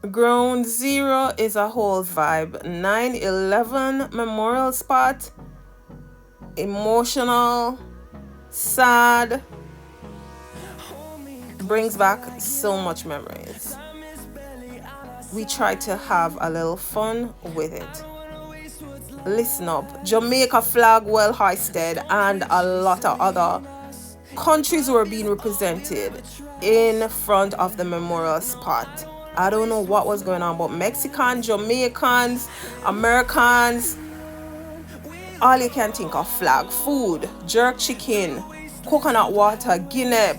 Ground Zero is a whole vibe. 9/11 memorial spot, emotional, sad, brings back so much memories. We try to have a little fun with it. Listen up, Jamaica flag well hoisted and a lot of other countries were being represented in front of the memorial spot. I don't know what was going on, but Mexicans, Jamaicans, Americans, all you can think of flag, food, jerk chicken, coconut water, guinea,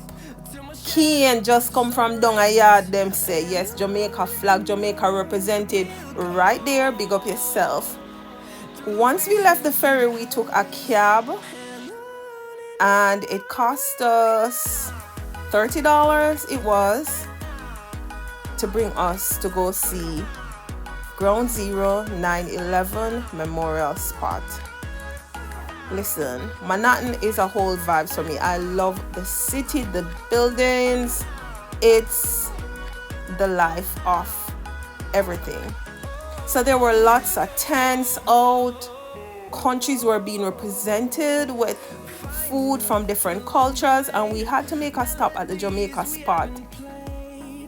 cane just come from down a yard. Them say yes, Jamaica flag, Jamaica represented right there. Big up yourself. Once we left the ferry, we took a cab and it cost us $30. It was to bring us to go see Ground Zero 9/11 Memorial Spot. Listen, Manhattan is a whole vibe for me. I love the city, the buildings. It's the life of everything. So there were lots of tents out. Countries were being represented with food from different cultures, and we had to make a stop at the Jamaica spot.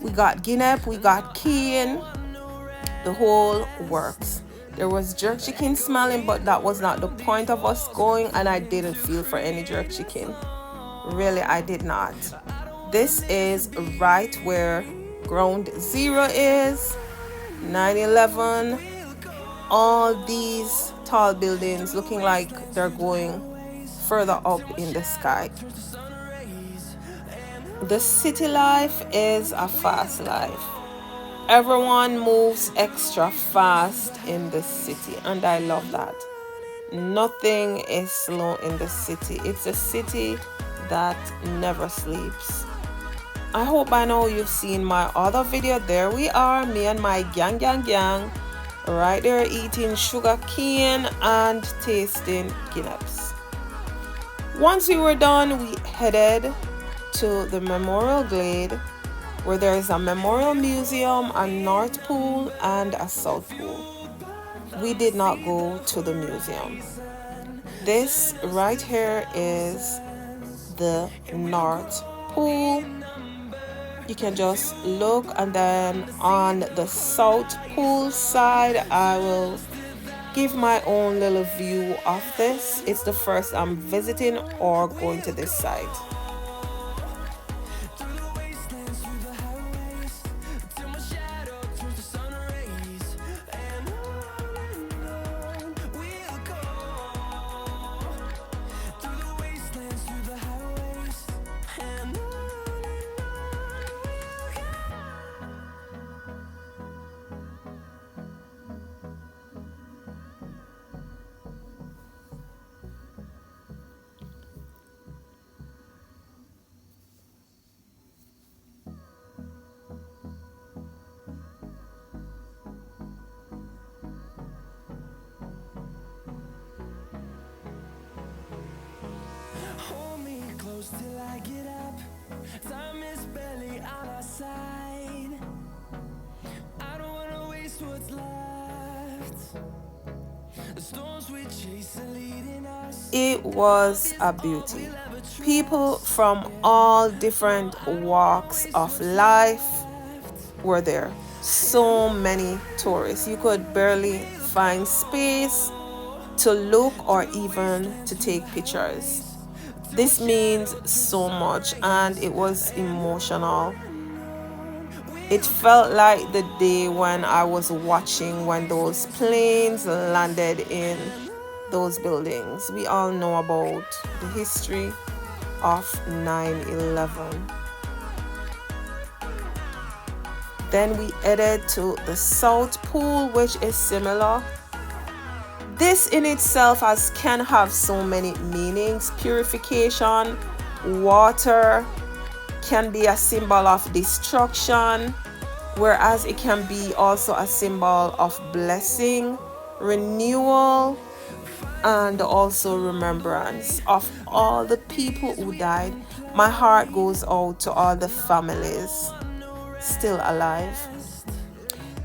We got guinea, we got cane, the whole works. There was jerk chicken smelling, but that was not the point of us going, and I didn't feel for any jerk chicken. Really, I did not. This is right where Ground Zero is, 9/11. All these tall buildings looking like they're going further up in the sky. The city life is a fast life. Everyone moves extra fast in the city, and I love that. Nothing is slow in the city. It's a city that never sleeps. I hope by now you've seen my other video. There we are, me and my gang, right there eating sugar cane and tasting Guinness. Once we were done, we headed to the Memorial Glade, where there is a memorial museum, a North Pool, and a South Pool. We did not go to the museum. This right here is the North Pool. You can just look, and then on the South Pool side, I will give my own little view of this. It's the first I'm visiting or going to this site. Till I get up, time is barely on our side. I don't wanna waste what's left. The storms we chase are leading us. It was a beauty. People from all different walks of life were there. So many tourists. You could barely find space to look or even to take pictures. This means so much, and it was emotional. It felt like the day when I was watching when those planes landed in those buildings. We all know about the history of 9/11. Then we headed to the South Pool, which is similar. This in itself can have so many meanings. Purification, water can be a symbol of destruction, whereas it can be also a symbol of blessing, renewal, and also remembrance of all the people who died. My heart goes out to all the families still alive.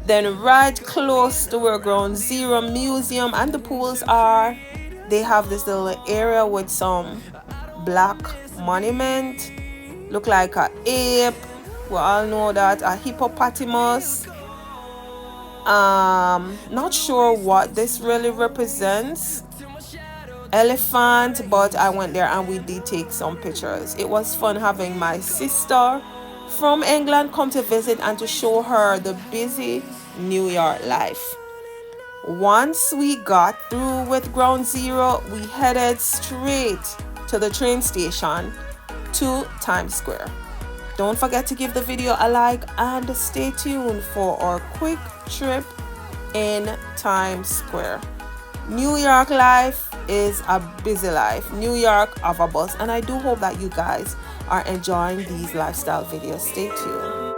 Then right close to where Ground Zero Museum and the pools are, they have this little area with some black monument. Look like a ape. We all know that. A hippopotamus. Not sure what this really represents. Elephant, but I went there and we did take some pictures. It was fun having my sister from England come to visit and to show her the busy New York life. Once we got through with Ground Zero, we headed straight to the train station to Times Square. Don't forget to give the video a like and stay tuned for our quick trip in Times Square. New York life is a busy life. New York of a bus, and I do hope that you guys are enjoying these lifestyle videos. Stay tuned.